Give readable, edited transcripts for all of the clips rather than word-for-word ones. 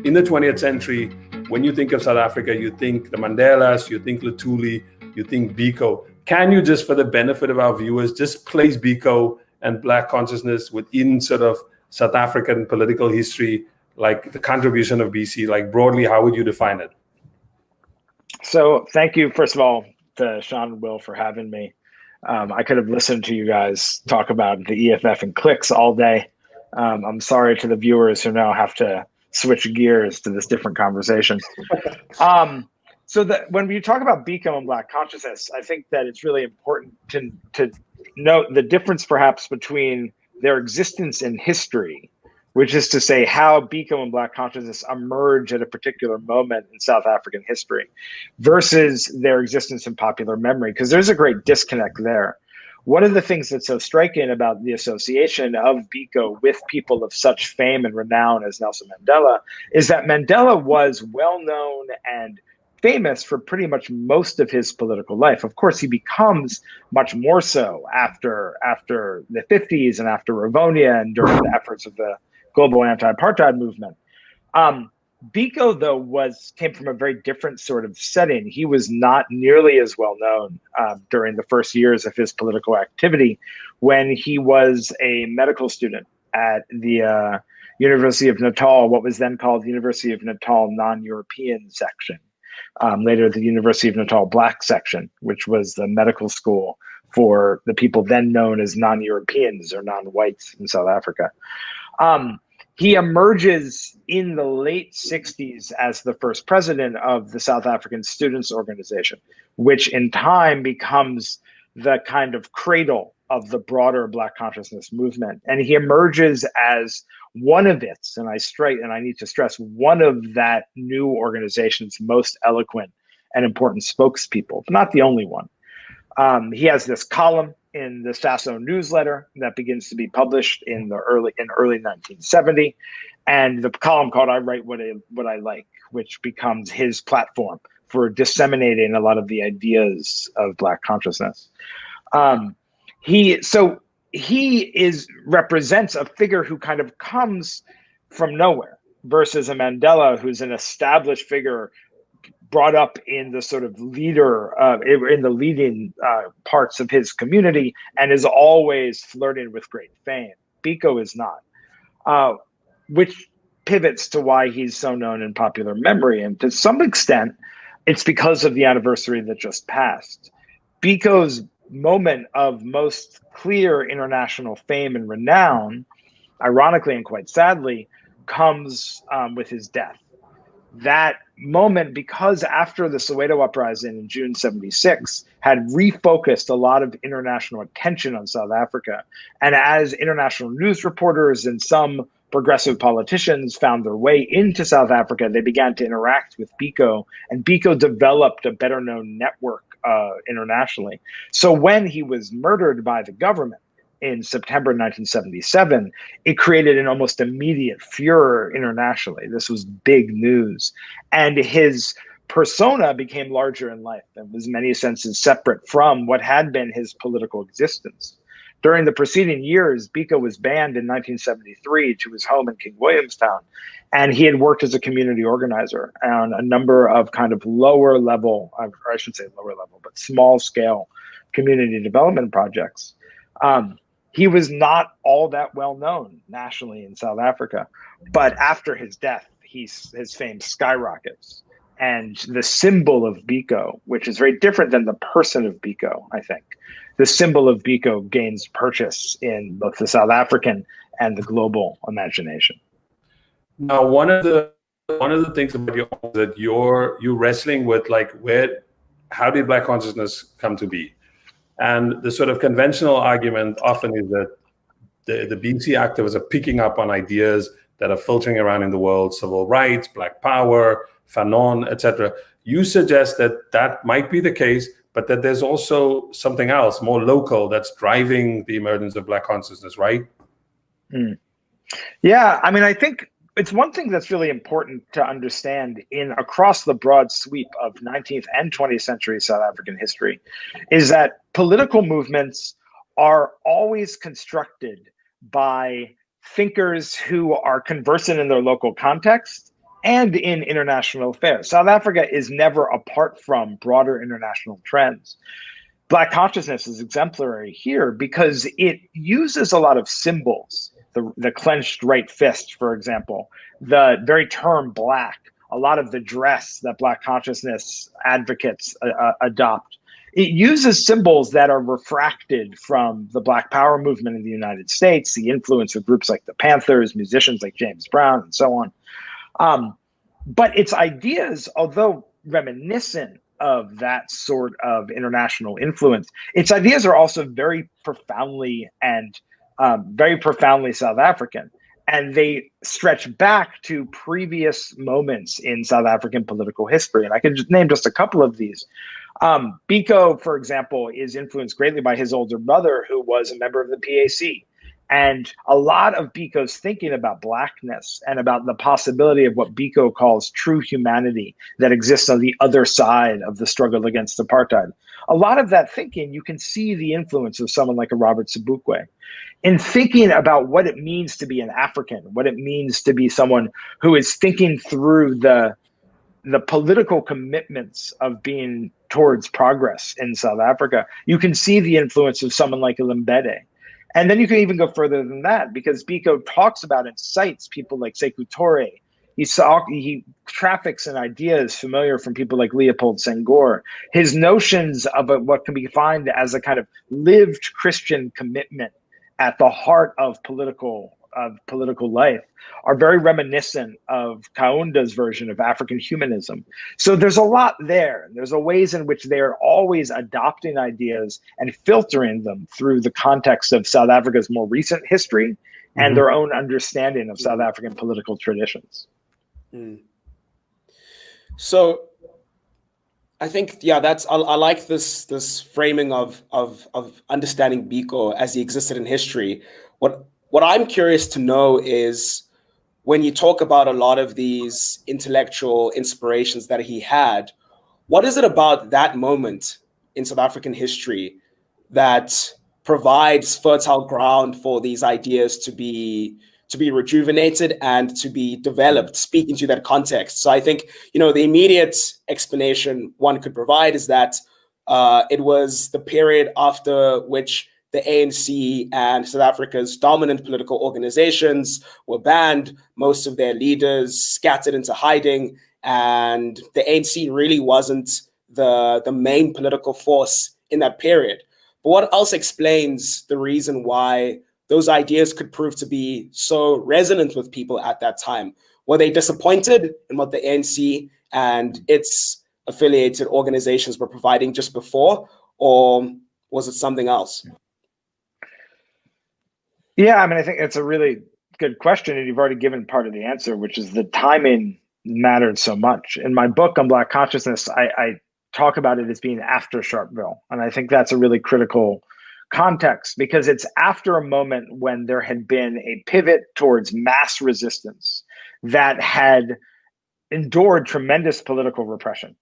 in the 20th century, when you think of South Africa, you think the Mandelas, you think Luthuli, you think Biko. Can you just, for the benefit of our viewers, just place Biko and Black consciousness within sort of South African political history, like the contribution of BC, like broadly, how would you define it? So thank you, first of all, to Sean and Will for having me. I could have listened to you guys talk about the EFF and clicks all day. I'm sorry to the viewers who now have to switch gears to this different conversation. So that when we talk about Biko and Black consciousness, I think that it's really important to note the difference perhaps between their existence in history, which is to say how Biko and Black consciousness emerge at a particular moment in South African history, versus their existence in popular memory, because there's a great disconnect there. One of the things that's so striking about the association of Biko with people of such fame and renown as Nelson Mandela is that Mandela was well known and famous for pretty much most of his political life. Of course, he becomes much more so after the 50s and after Rivonia and during the efforts of the global anti-apartheid movement. Biko, though, came from a very different sort of setting. He was not nearly as well known during the first years of his political activity, when he was a medical student at the University of Natal, what was then called the University of Natal Non-European section, later the University of Natal Black section, which was the medical school for the people then known as non-Europeans or non-whites in South Africa. He emerges in the late 60s as the first president of the South African Students' Organization, which in time becomes the kind of cradle of the broader Black consciousness movement. And he emerges as one of its, and I need to stress, one of that new organization's most eloquent and important spokespeople, not the only one. He has this column in the Sasso newsletter that begins to be published in early 1970, and the column called "I Write What I Like," which becomes his platform for disseminating a lot of the ideas of Black consciousness. He represents a figure who kind of comes from nowhere, versus a Mandela who's an established figure brought up in the sort of in the leading parts of his community and is always flirting with great fame. Biko is not, which pivots to why he's so known in popular memory. And to some extent, it's because of the anniversary that just passed. Biko's moment of most clear international fame and renown, ironically and quite sadly, comes with his death. That moment, because after the Soweto uprising in June 76 had refocused a lot of international attention on South Africa, and as international news reporters and some progressive politicians found their way into South Africa, they began to interact with Biko, and Biko developed a better known network internationally. So when he was murdered by the government in September 1977, it created an almost immediate furor internationally. This was big news. And his persona became larger in life and was in many senses separate from what had been his political existence. During the preceding years, Biko was banned in 1973 to his home in King Williamstown, and he had worked as a community organizer on a number of kind of lower level, or I should say lower level, but small scale community development projects. He was not all that well known nationally in South Africa, but after his death, his fame skyrockets. And the symbol of Biko, which is very different than the person of Biko, I think, the symbol of Biko gains purchase in both the South African and the global imagination. Now, one of the things about you is that you're wrestling with, like, how did Black consciousness come to be? And the sort of conventional argument often is that the BC activists are picking up on ideas that are filtering around in the world: civil rights, Black power, Fanon, etc. You suggest that might be the case, but that there's also something else, more local, that's driving the emergence of Black consciousness, right? Yeah, I mean, I think it's one thing that's really important to understand across the broad sweep of 19th and 20th century South African history is that political movements are always constructed by thinkers who are conversant in their local context and in international affairs. South Africa is never apart from broader international trends. Black consciousness is exemplary here because it uses a lot of symbols, the clenched right fist, for example, the very term black, a lot of the dress that Black consciousness advocates adopt. It uses symbols that are refracted from the Black Power movement in the United States, the influence of groups like the Panthers, musicians like James Brown, and so on. But its ideas, although reminiscent of that sort of international influence, its ideas are also very profoundly South African. And they stretch back to previous moments in South African political history. And I can just name just a couple of these. Biko, for example, is influenced greatly by his older brother, who was a member of the PAC. And a lot of Biko's thinking about Blackness and about the possibility of what Biko calls true humanity that exists on the other side of the struggle against apartheid. A lot of that thinking, you can see the influence of someone like a Robert Sobukwe in thinking about what it means to be an African, what it means to be someone who is thinking through the political commitments of being towards progress in South Africa. You can see the influence of someone like Limbede. And then you can even go further than that, because Biko talks about and cites people like Sekou Touré. He traffics in ideas familiar from people like Leopold Senghor. His notions of what can be defined as a kind of lived Christian commitment at the heart of political life are very reminiscent of Kaunda's version of African humanism. So there's a lot there. There's a ways in which they are always adopting ideas and filtering them through the context of South Africa's more recent history and their own understanding of South African political traditions. So I think, yeah, I like this framing of understanding Biko as he existed in history. What I'm curious to know is, when you talk about a lot of these intellectual inspirations that he had, what is it about that moment in South African history that provides fertile ground for these ideas to be rejuvenated and to be developed, speaking to that context? So I think, the immediate explanation one could provide is that it was the period after which the ANC and South Africa's dominant political organizations were banned, most of their leaders scattered into hiding, and the ANC really wasn't the main political force in that period. But what else explains the reason why those ideas could prove to be so resonant with people at that time? Were they disappointed in what the ANC and its affiliated organizations were providing just before, or was it something else? Yeah, I think it's a really good question, and you've already given part of the answer, which is the timing mattered so much. In my book on Black consciousness, I talk about it as being after Sharpeville, and I think that's a really critical context, because it's after a moment when there had been a pivot towards mass resistance that had endured tremendous political repression,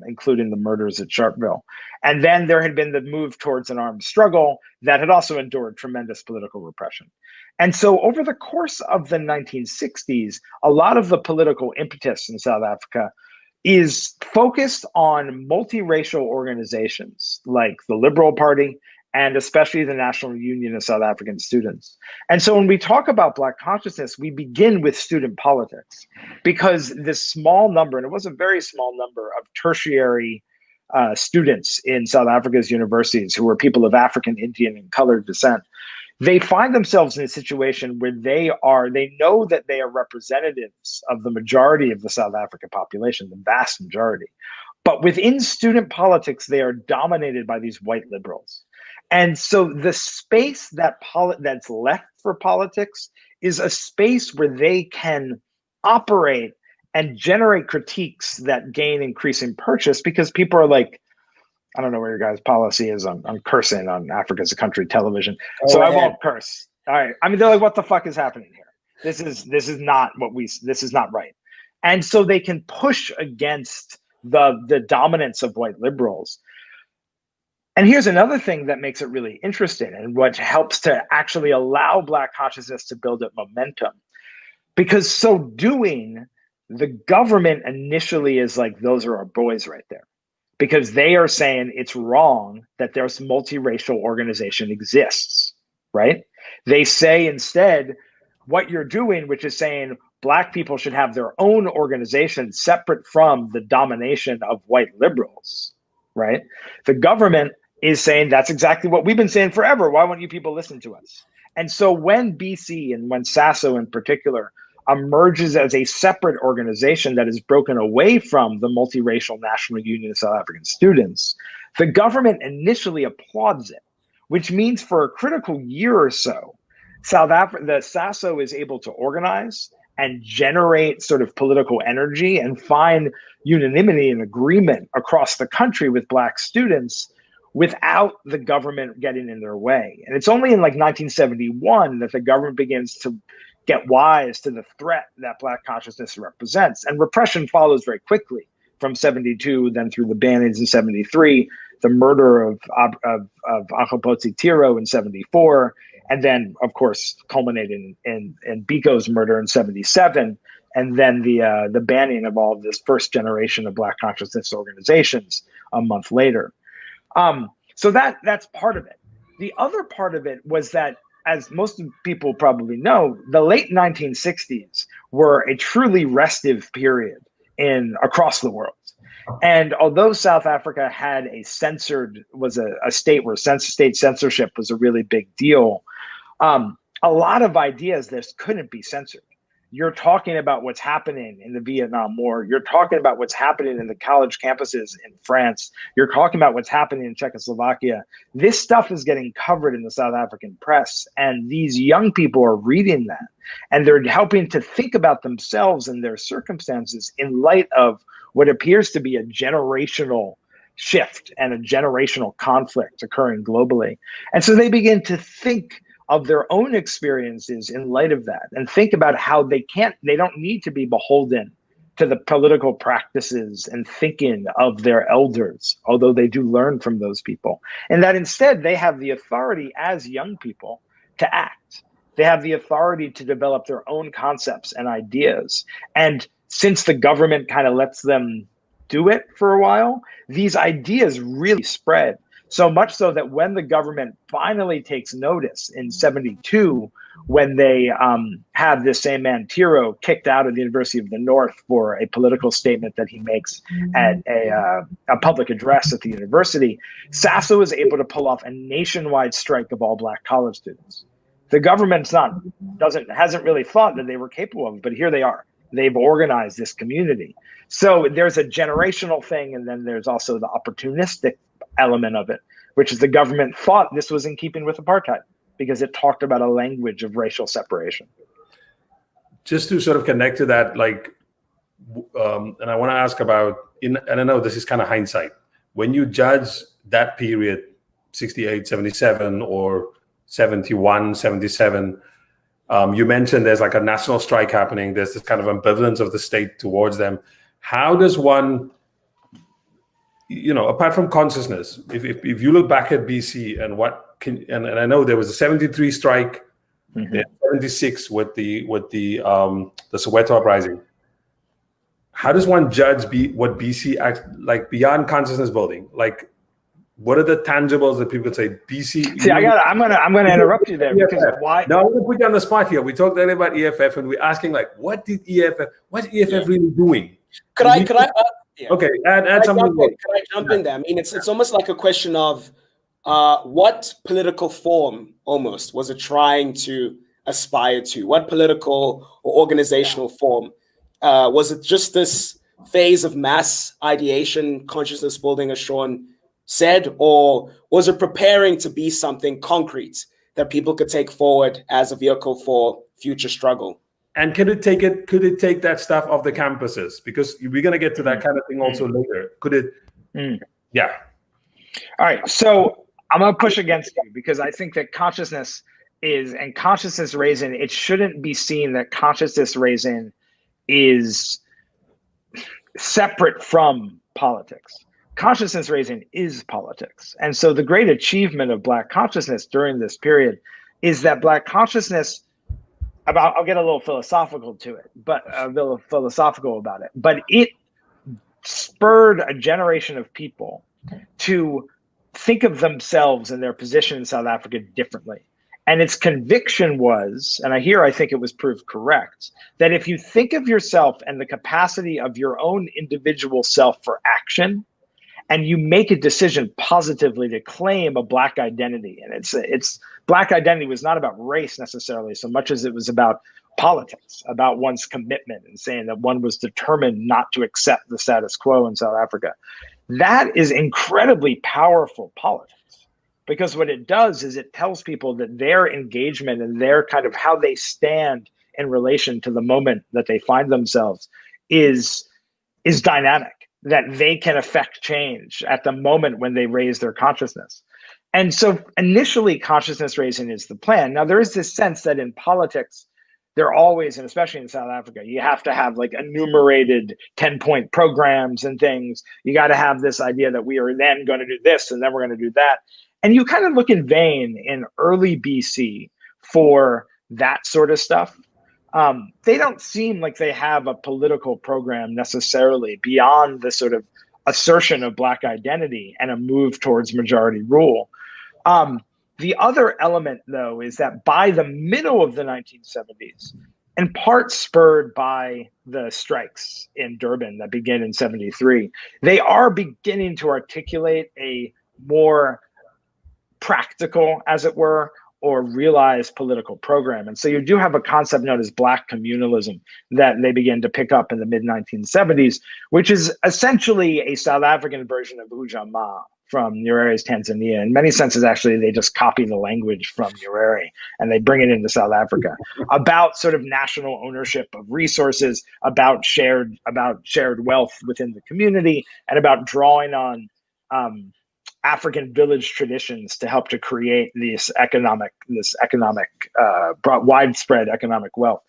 including the murders at Sharpeville. And then there had been the move towards an armed struggle that had also endured tremendous political repression. And so over the course of the 1960s, a lot of the political impetus in South Africa is focused on multiracial organizations like the Liberal Party and especially the National Union of South African Students. And so when we talk about Black consciousness, we begin with student politics, because this small number, and it was a very small number, of tertiary students in South Africa's universities who were people of African, Indian, and colored descent, they find themselves in a situation where they know that they are representatives of the majority of the South African population, the vast majority. But within student politics, they are dominated by these white liberals. And so the space that's left for politics is a space where they can operate and generate critiques that gain increasing purchase, because people are like, I don't know where your guys' policy is on cursing on Africa's a Country television. So I won't curse. All right. They're like, what the fuck is happening here? This is not right. And so they can push against the dominance of white liberals. And here's another thing that makes it really interesting, and what helps to actually allow Black consciousness to build up momentum. Because so doing, The government initially is like, those are our boys right there, because they are saying it's wrong that this multiracial organization exists, right? They say instead what you're doing, which is saying Black people should have their own organization separate from the domination of white liberals, right? The government is saying that's exactly what we've been saying forever. Why won't you people listen to us? And so when BC and when SASO in particular emerges as a separate organization that is broken away from the multiracial National Union of South African Students, the government initially applauds it, which means for a critical year or so, the SASO is able to organize and generate sort of political energy and find unanimity and agreement across the country with Black students without the government getting in their way. And it's only in like 1971 that the government begins to get wise to the threat that Black consciousness represents. And repression follows very quickly from 72, then through the bannings in 73, the murder of Akopotsi Tiro in 74, and then, of course, culminating in Biko's murder in 77, and then the banning of all of this first generation of Black consciousness organizations a month later. So that's part of it. The other part of it was that, as most people probably know, the late 1960s were a truly restive period across the world. And although South Africa had a state where state censorship was a really big deal, a lot of ideas this couldn't be censored. You're talking about what's happening in the Vietnam War. You're talking about what's happening in the college campuses in France. You're talking about what's happening in Czechoslovakia. This stuff is getting covered in the South African press, and these young people are reading that, and they're helping to think about themselves and their circumstances in light of what appears to be a generational shift and a generational conflict occurring globally. And so they begin to think of their own experiences in light of that, and think about how they don't need to be beholden to the political practices and thinking of their elders, although they do learn from those people. And that instead they have the authority as young people to act. They have the authority to develop their own concepts and ideas. And since the government kind of lets them do it for a while, these ideas really spread. So much so that when the government finally takes notice in 72, when they have this same man Tiro kicked out of the University of the North for a political statement that he makes at a public address at the university, SASO is able to pull off a nationwide strike of all Black college students. The government's hasn't really thought that they were capable of it, but here they are. They've organized this community. So there's a generational thing, and then there's also the opportunistic element of it, which is the government thought this was in keeping with apartheid because it talked about a language of racial separation. Just to sort of connect to that, and I want to ask about, and I know this is kind of hindsight, when you judge that period, 68, 77, or 71, 77, you mentioned there's like a national strike happening. There's this kind of ambivalence of the state towards them. How does one, apart from consciousness, if you look back at BC and and I know there was a 73 strike, 76 with the Soweto uprising. How does one judge what BC act like beyond consciousness building? Like, what are the tangibles that people could say BC? See, I'm gonna interrupt you there because why? No, I'm gonna put you on the spot here. We talked earlier about EFF, and we're asking what's EFF really doing? Could I? Yeah. Okay, add something. Can I jump in there? I mean, it's almost like a question of what political form almost was it trying to aspire to? What political or organizational form? Was it just this phase of mass ideation, consciousness building, as Sean said, or was it preparing to be something concrete that people could take forward as a vehicle for future struggle? And could it take that stuff off the campuses? Because we're going to get to that kind of thing also later. Could it? Yeah. All right. So I'm going to push against you because I think that consciousness raising, it shouldn't be seen that consciousness raising is separate from politics. Consciousness raising is politics. And so the great achievement of Black consciousness during this period is that Black consciousness I'll get a little philosophical to it, but a little philosophical about it. But it spurred a generation of people to think of themselves and their position in South Africa differently. And its conviction was, and I think it was proved correct, that if you think of yourself and the capacity of your own individual self for action, and you make a decision positively to claim a Black identity, and it's Black identity was not about race necessarily so much as it was about politics, about one's commitment, and saying that one was determined not to accept the status quo in South Africa. That is incredibly powerful politics, because what it does is it tells people that their engagement and their kind of how they stand in relation to the moment that they find themselves is dynamic, that they can affect change at the moment when they raise their consciousness. And so initially consciousness raising is the plan. Now there is this sense that in politics, they're always, and especially in South Africa, you have to have like enumerated 10-point programs and things. You got to have this idea that we are then going to do this and then we're going to do that. And you kind of look in vain in early BC for that sort of stuff. They don't seem like they have a political program necessarily beyond the sort of assertion of Black identity and a move towards majority rule. The other element, though, is that by the middle of the 1970s, in part spurred by the strikes in Durban that began in 73, they are beginning to articulate a more practical, as it were, or realized political program. And so you do have a concept known as Black communalism that they begin to pick up in the mid-1970s, which is essentially a South African version of Ujamaa from Nyerere's Tanzania. In many senses, actually, they just copy the language from Nyerere and they bring it into South Africa, about sort of national ownership of resources, about shared wealth within the community, and about drawing on African village traditions to help to create this widespread economic wealth.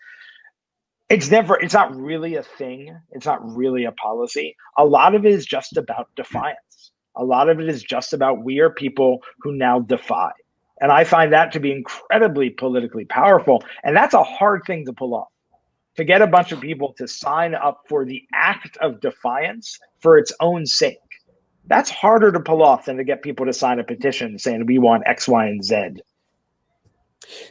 It's not really a thing. It's not really a policy. A lot of it is just about defiance. A lot of it is just about we are people who now defy. And I find that to be incredibly politically powerful. And that's a hard thing to pull off. To get a bunch of people to sign up for the act of defiance for its own sake. That's harder to pull off than to get people to sign a petition saying we want X, Y, and Z.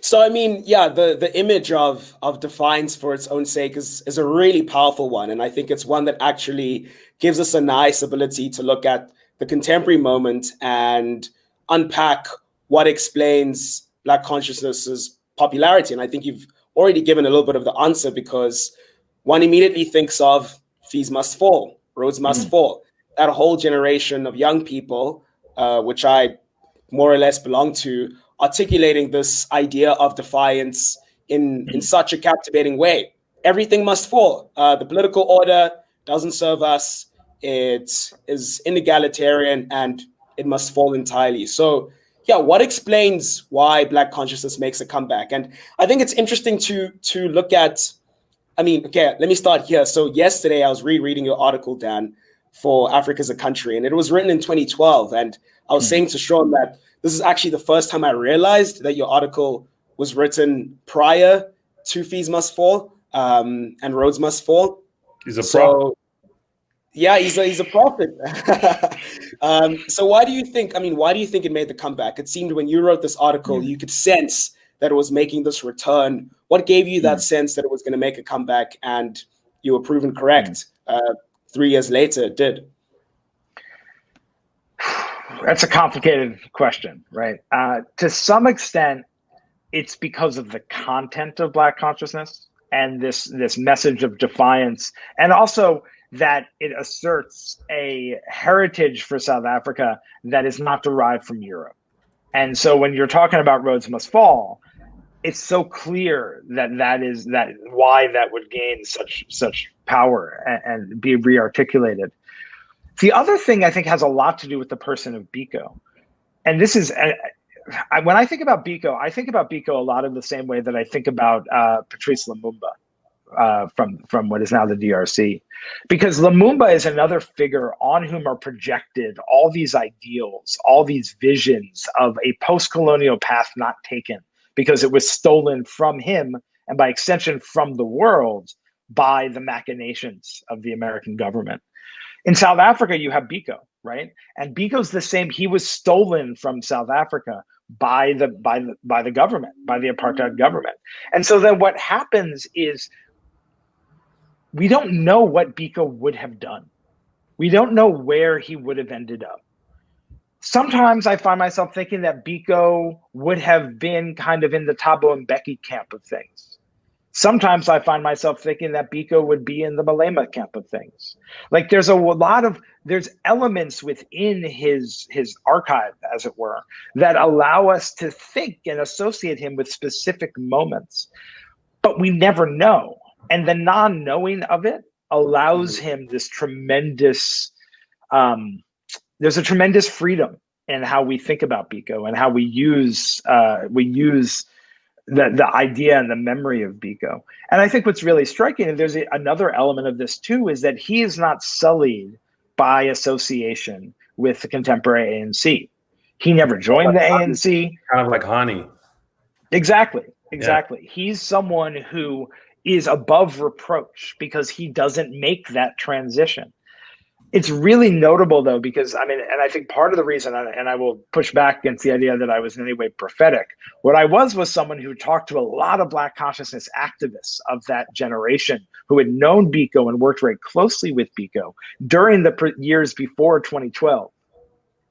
So, I mean, yeah, the image of defiance for its own sake is a really powerful one. And I think it's one that actually gives us a nice ability to look at the contemporary moment and unpack what explains Black consciousness's popularity. And I think you've already given a little bit of the answer, because one immediately thinks of fees must fall, roads must fall. That whole generation of young people, which I more or less belong to, articulating this idea of defiance in such a captivating way. Everything must fall. The political order doesn't serve us. It is inegalitarian and it must fall entirely. So, yeah, what explains why Black consciousness makes a comeback? And I think it's interesting to look at, I mean, okay, let me start here. So yesterday I was rereading your article, Dan, for Africa as a Country, and it was written in 2012. And I was saying to Sean that this is actually the first time I realized that your article was written prior to Fees Must Fall and Roads Must Fall. He's a prophet. Yeah, he's a prophet. So why do you think it made the comeback? It seemed when you wrote this article, you could sense that it was making this return. What gave you that sense that it was going to make a comeback, and you were proven correct? 3 years later, it did. That's a complicated question, right? To some extent, it's because of the content of Black consciousness and this message of defiance, and also that it asserts a heritage for South Africa that is not derived from Europe. And so when you're talking about Roads Must Fall, it's so clear that why that would gain such power and be rearticulated. The other thing I think has a lot to do with the person of Biko. And this is, when I think about Biko a lot in the same way that I think about Patrice Lumumba from what is now the DRC. Because Lumumba is another figure on whom are projected all these ideals, all these visions of a post-colonial path not taken, because it was stolen from him and by extension from the world, by the machinations of the American government. In South Africa, you have Biko, right? And Biko's the same. He was stolen from South Africa by the government, by the apartheid government. And so then what happens is we don't know what Biko would have done. We don't know where he would have ended up. Sometimes I find myself thinking that Biko would have been kind of in the Thabo Mbeki camp of things. Sometimes I find myself thinking that Biko would be in the Malema camp of things. Like there's there's elements within his archive, as it were, that allow us to think and associate him with specific moments, but we never know. And the non-knowing of it allows him this tremendous, there's a tremendous freedom in how we think about Biko and how we use the idea and the memory of Biko. And I think what's really striking, and there's another element of this too, is that he is not sullied by association with the contemporary ANC. He never joined the ANC. Kind of like Hani. Exactly. Yeah. He's someone who is above reproach because he doesn't make that transition. It's really notable, though, because and I think part of the reason, and I will push back against the idea that I was in any way prophetic. What I was someone who talked to a lot of Black consciousness activists of that generation who had known Biko and worked very closely with Biko during the years before 2012,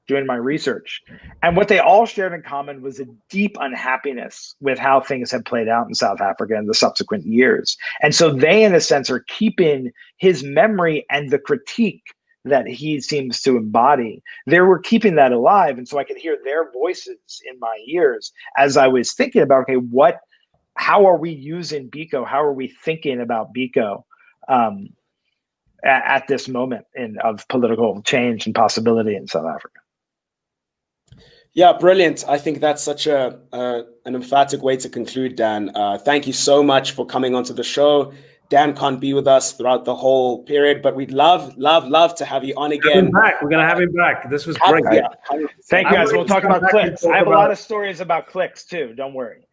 doing my research. And what they all shared in common was a deep unhappiness with how things had played out in South Africa in the subsequent years. And so they, in a sense, are keeping his memory and the critique that he seems to embody. They were keeping that alive. And so I could hear their voices in my ears as I was thinking about, okay, how are we using Biko? How are we thinking about Biko at this moment of political change and possibility in South Africa? Yeah, brilliant. I think that's such an emphatic way to conclude, Dan. Thank you so much for coming onto the show. Dan can't be with us throughout the whole period, but we'd love to have you on again. We're going to have him back. This was great. Yeah. Thank you, guys. We'll talk about clicks. I have a lot of stories about clicks too. Don't worry.